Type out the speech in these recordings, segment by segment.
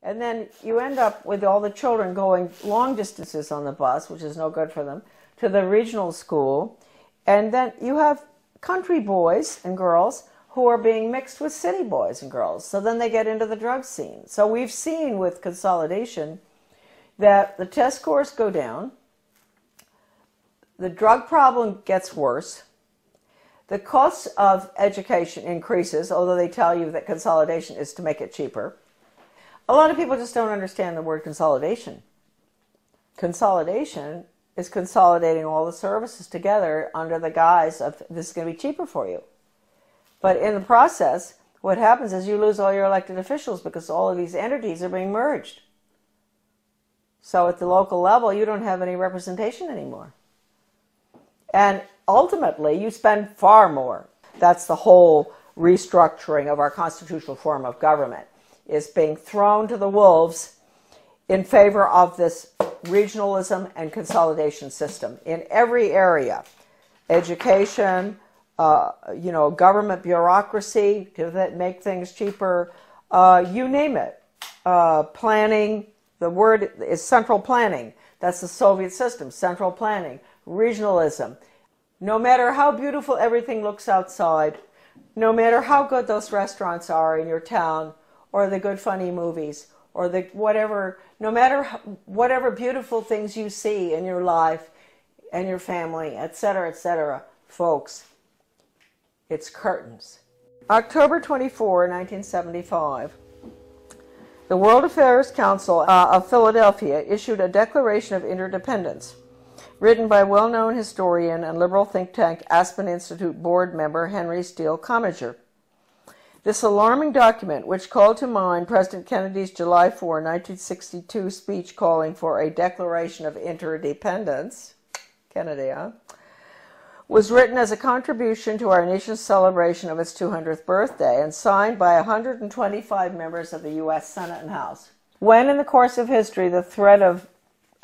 And then you end up with all the children going long distances on the bus, which is no good for them, to the regional school. And then you have country boys and girls who are being mixed with city boys and girls. So then they get into the drug scene. So we've seen with consolidation that the test scores go down, the drug problem gets worse, the cost of education increases, although they tell you that consolidation is to make it cheaper. A lot of people just don't understand the word consolidation. Consolidation is consolidating all the services together under the guise of this is going to be cheaper for you. But in the process, what happens is you lose all your elected officials because all of these entities are being merged. So at the local level, you don't have any representation anymore. And ultimately, you spend far more. That's the whole restructuring of our constitutional form of government, is being thrown to the wolves in favor of this regionalism and consolidation system in every area. Education, government bureaucracy to make things cheaper, you name it. Planning, the word is central planning. That's the Soviet system, central planning, regionalism. No matter how beautiful everything looks outside, no matter how good those restaurants are in your town, or the good funny movies, or the whatever, no matter whatever beautiful things you see in your life and your family, etc., folks, it's curtains. October 24, 1975, the World Affairs Council of Philadelphia issued a Declaration of Interdependence, written by well-known historian and liberal think tank Aspen Institute board member Henry Steele Commager. This alarming document, which called to mind President Kennedy's July 4, 1962 speech calling for a Declaration of Interdependence, Kennedy, was written as a contribution to our nation's celebration of its 200th birthday and signed by 125 members of the U.S. Senate and House. When in the course of history the threat of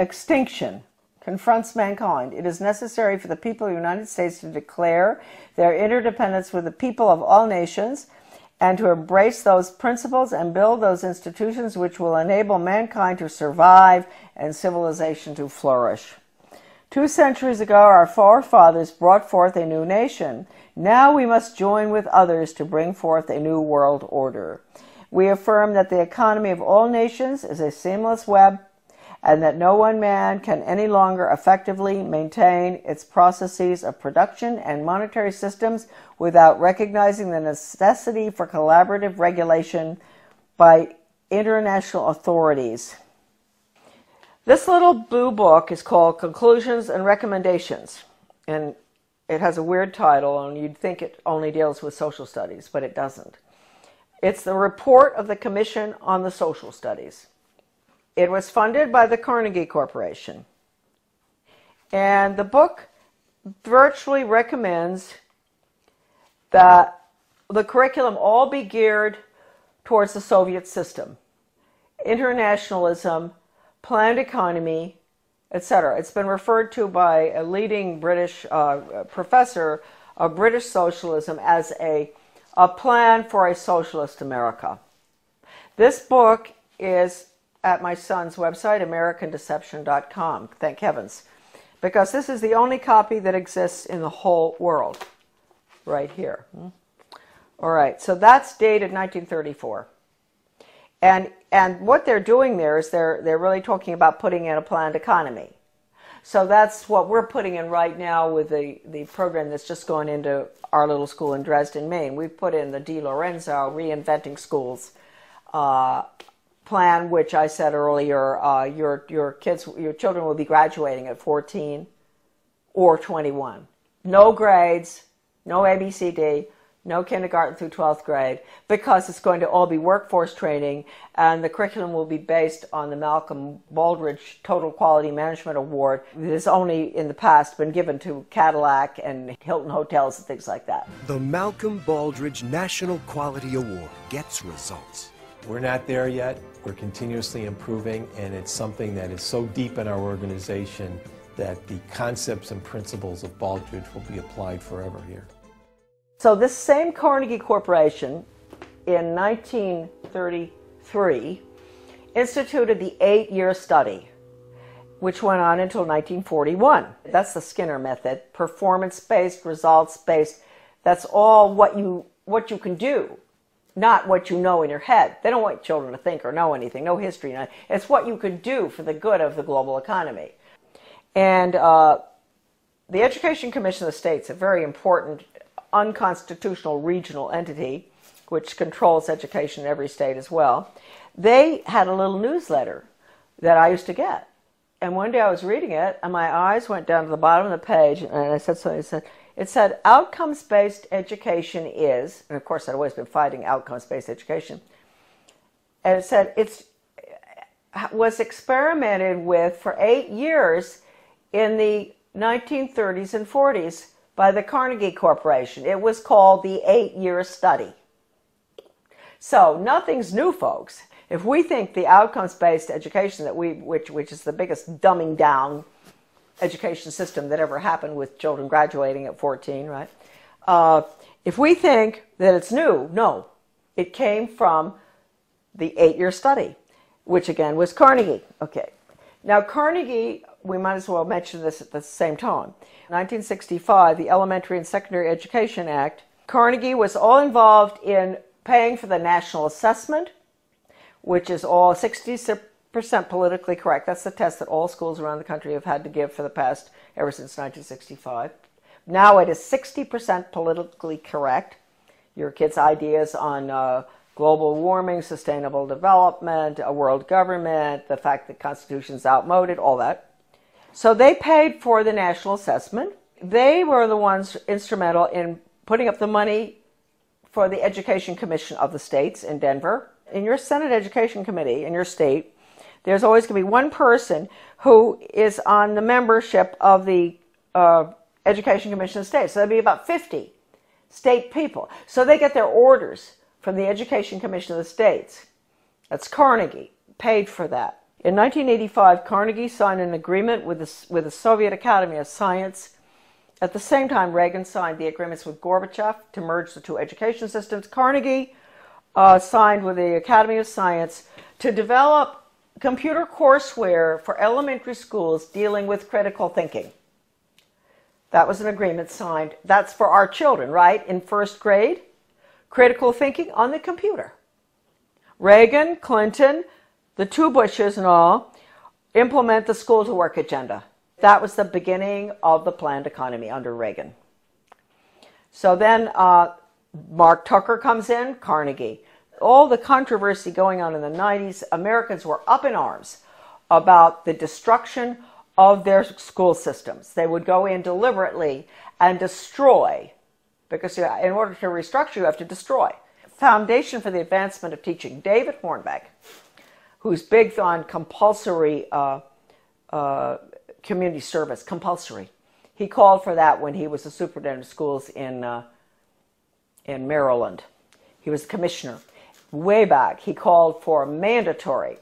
extinction confronts mankind, it is necessary for the people of the United States to declare their interdependence with the people of all nations and to embrace those principles and build those institutions which will enable mankind to survive and civilization to flourish. 2 centuries ago, our forefathers brought forth a new nation. Now we must join with others to bring forth a new world order. We affirm that the economy of all nations is a seamless web, and that no one man can any longer effectively maintain its processes of production and monetary systems without recognizing the necessity for collaborative regulation by international authorities. This little blue book is called Conclusions and Recommendations, and it has a weird title, and you'd think it only deals with social studies, but it doesn't. It's the report of the Commission on the Social Studies. It was funded by the Carnegie Corporation, and the book virtually recommends that the curriculum all be geared towards the Soviet system, internationalism, planned economy, etc. It's been referred to by a leading British professor of British socialism as a plan for a socialist America. This book is at my son's website, AmericanDeception.com, thank heavens, because this is the only copy that exists in the whole world, right here. All right, so that's dated 1934. And what they're doing there is they're really talking about putting in a planned economy. So that's what we're putting in right now with the program that's just gone into our little school in Dresden, Maine. We've put in the Di Lorenzo Reinventing Schools plan, which I said earlier, your children will be graduating at 14 or 21. No grades, no ABCD, no kindergarten through 12th grade, because it's going to all be workforce training, and the curriculum will be based on the Malcolm Baldrige Total Quality Management Award that has only in the past been given to Cadillac and Hilton Hotels and things like that. The Malcolm Baldrige National Quality Award gets results. We're not there yet. We're continuously improving, and it's something that is so deep in our organization that the concepts and principles of Baldrige will be applied forever here. So this same Carnegie Corporation in 1933 instituted the 8-year study, which went on until 1941. That's the Skinner method, performance-based, results-based. That's all what you can do, not what you know in your head. They don't want children to think or know anything, no history. It's what you can do for the good of the global economy. And the Education Commission of the States, a very important unconstitutional regional entity, which controls education in every state as well, they had a little newsletter that I used to get. And one day I was reading it, and my eyes went down to the bottom of the page, and I said something. It said, outcomes-based education is, and of course I'd always been fighting outcomes-based education, and it said it was experimented with for 8 years in the 1930s and 40s by the Carnegie Corporation. It was called the 8-year study. So nothing's new, folks. If we think the outcomes-based education that which is the biggest dumbing down education system that ever happened with children graduating at 14, right? If we think that it's new, no. It came from the 8-year study, which again was Carnegie. Okay. Now Carnegie, we might as well mention this at the same time. 1965, the Elementary and Secondary Education Act, Carnegie was all involved in paying for the national assessment, which is all 60% politically correct. That's the test that all schools around the country have had to give for the past, ever since 1965. Now it is 60% politically correct. Your kids' ideas on global warming, sustainable development, a world government, the fact that the Constitution's outmoded, all that. So they paid for the national assessment. They were the ones instrumental in putting up the money for the Education Commission of the states in Denver. In your Senate Education Committee in your state, there's always going to be one person who is on the membership of the Education Commission of the states. So there'll be about 50 state people. So they get their orders from the Education Commission of the states. That's Carnegie, paid for that. In 1985, Carnegie signed an agreement with the Soviet Academy of Science. At the same time, Reagan signed the agreements with Gorbachev to merge the two education systems. Carnegie signed with the Academy of Science to develop computer courseware for elementary schools dealing with critical thinking. That was an agreement signed. That's for our children, right? In first grade, critical thinking on the computer. Reagan, Clinton, the two Bushes and all implement the school to work agenda. That was the beginning of the planned economy under Reagan. So then Mark Tucker comes in, Carnegie. All the controversy going on in the 90s, Americans were up in arms about the destruction of their school systems. They would go in deliberately and destroy, because in order to restructure, you have to destroy. Foundation for the Advancement of Teaching, David Hornbeck, who's big on compulsory community service, compulsory. He called for that when he was the superintendent of schools in Maryland. He was the commissioner. Way back, he called for mandatory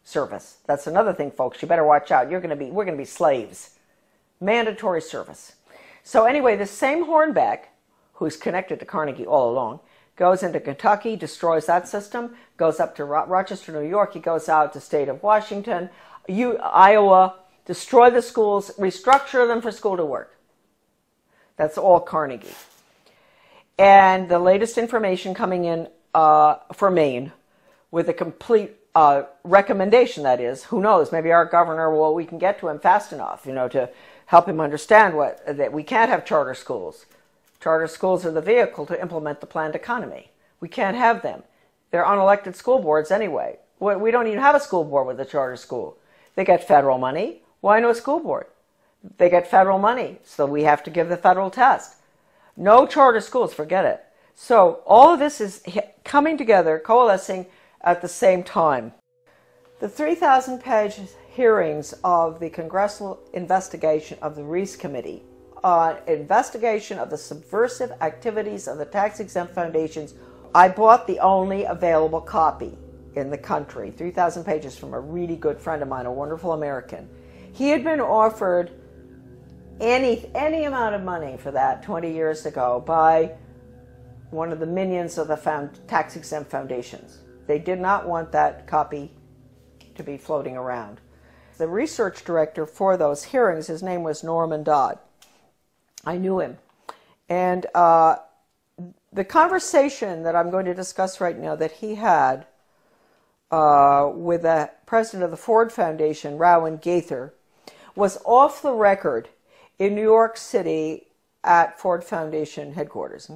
service. That's another thing, folks. You better watch out. We're going to be slaves. Mandatory service. So anyway, this same Hornbeck, who's connected to Carnegie all along, goes into Kentucky, destroys that system, goes up to Rochester, New York. He goes out to the state of Washington, Iowa, destroy the schools, restructure them for school to work. That's all Carnegie. And the latest information coming in for Maine with a complete recommendation, that is, who knows, maybe our governor, well, we can get to him fast enough, to help him understand that we can't have charter schools. Charter schools are the vehicle to implement the planned economy. We can't have them. They're unelected school boards anyway. We don't even have a school board with a charter school. They get federal money. Why no school board? They get federal money, so we have to give the federal test. No charter schools, forget it. So all of this is coming together, coalescing at the same time. The 3,000-page hearings of the congressional investigation of the Reese Committee on investigation of the subversive activities of the tax-exempt foundations, I bought the only available copy in the country, 3,000 pages from a really good friend of mine, a wonderful American. He had been offered any amount of money for that 20 years ago by one of the minions of the tax-exempt foundations. They did not want that copy to be floating around. The research director for those hearings, his name was Norman Dodd. I knew him. And the conversation that I'm going to discuss right now that he had with the president of the Ford Foundation, Rowan Gaither, was off the record in New York City at Ford Foundation headquarters.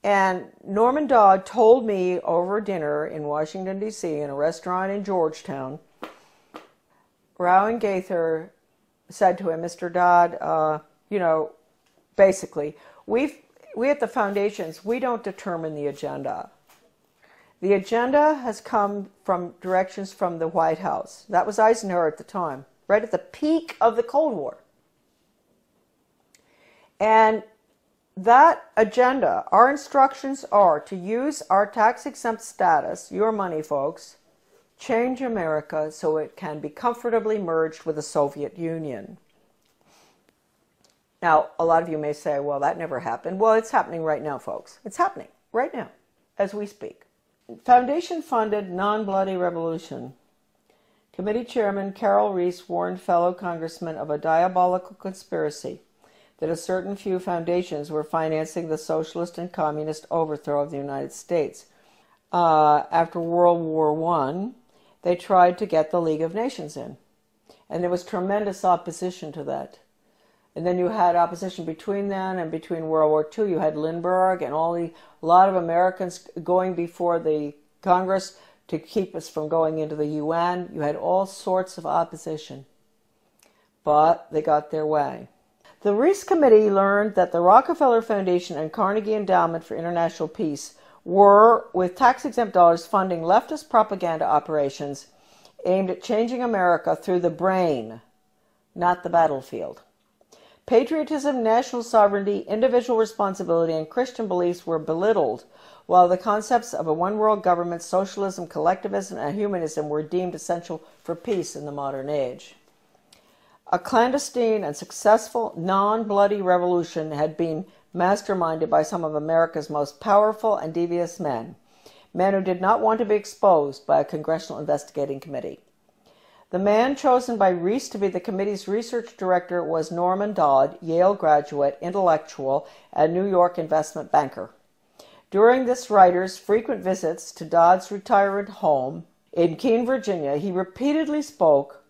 And Norman Dodd told me over dinner in Washington, D.C., in a restaurant in Georgetown, Rowan Gaither said to him, Mr. Dodd, you know, basically, we at the foundations, we don't determine the agenda. The agenda has come from directions from the White House. That was Eisenhower at the time, right at the peak of the Cold War. And that agenda, our instructions are to use our tax-exempt status, your money, folks, change America so it can be comfortably merged with the Soviet Union. Now, a lot of you may say, well, that never happened. Well, it's happening right now, folks. It's happening right now, as we speak. Foundation-funded non-bloody revolution. Committee Chairman Carol Reese warned fellow congressmen of a diabolical conspiracy that a certain few foundations were financing the socialist and communist overthrow of the United States. After World War I, they tried to get the League of Nations in. And there was tremendous opposition to that. And then you had opposition between then and between World War II. You had Lindbergh and a lot of Americans going before the Congress to keep us from going into the UN. You had all sorts of opposition. But they got their way. The Reese Committee learned that the Rockefeller Foundation and Carnegie Endowment for International Peace were, with tax-exempt dollars, funding leftist propaganda operations aimed at changing America through the brain, not the battlefield. Patriotism, national sovereignty, individual responsibility, and Christian beliefs were belittled, while the concepts of a one-world government, socialism, collectivism, and humanism were deemed essential for peace in the modern age. A clandestine and successful non-bloody revolution had been masterminded by some of America's most powerful and devious men who did not want to be exposed by a congressional investigating committee. The man chosen by Reese to be the committee's research director was Norman Dodd, Yale graduate, intellectual, and New York investment banker. During this writer's frequent visits to Dodd's retirement home in Keene, Virginia, he repeatedly spoke,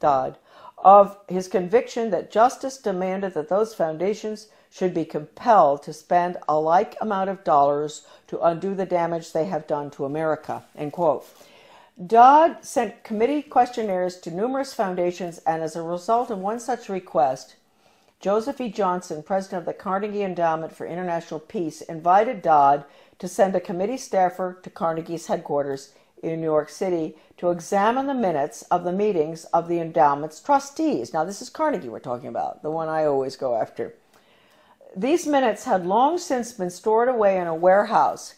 Dodd, of his conviction that justice demanded that those foundations should be compelled to spend a like amount of dollars to undo the damage they have done to America, end quote. Dodd sent committee questionnaires to numerous foundations, and as a result of one such request, Joseph E. Johnson, president of the Carnegie Endowment for International Peace, invited Dodd to send a committee staffer to Carnegie's headquarters in New York City to examine the minutes of the meetings of the endowment's trustees. Now, this is Carnegie we're talking about, the one I always go after. These minutes had long since been stored away in a warehouse,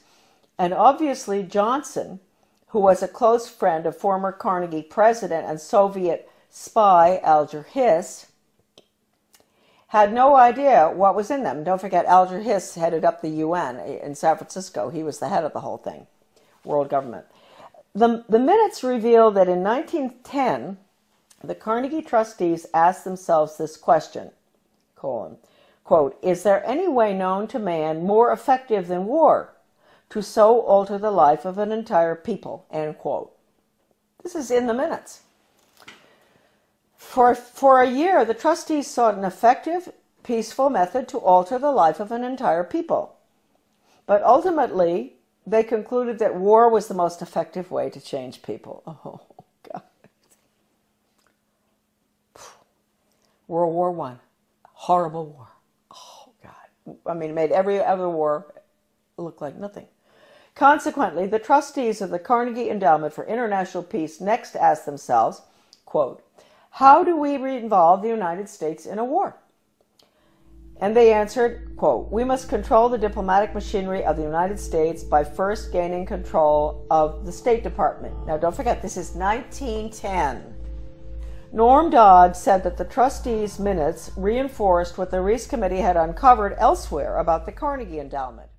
and obviously Johnson, who was a close friend of former Carnegie president and Soviet spy Alger Hiss, had no idea what was in them. Don't forget, Alger Hiss headed up the UN in San Francisco. He was the head of the whole thing, world government. The minutes reveal that in 1910, the Carnegie trustees asked themselves this question, quote, is there any way known to man more effective than war to so alter the life of an entire people, end quote. This is in the minutes. For a year, the trustees sought an effective, peaceful method to alter the life of an entire people. But ultimately, they concluded that war was the most effective way to change people. Oh, God. World War I. Horrible war. Oh, God. I mean, it made every other war look like nothing. Consequently, the trustees of the Carnegie Endowment for International Peace next asked themselves, quote, how do we involve the United States in a war? And they answered, quote, we must control the diplomatic machinery of the United States by first gaining control of the State Department. Now, don't forget, this is 1910. Norm Dodd said that the trustees' minutes reinforced what the Reese Committee had uncovered elsewhere about the Carnegie Endowment.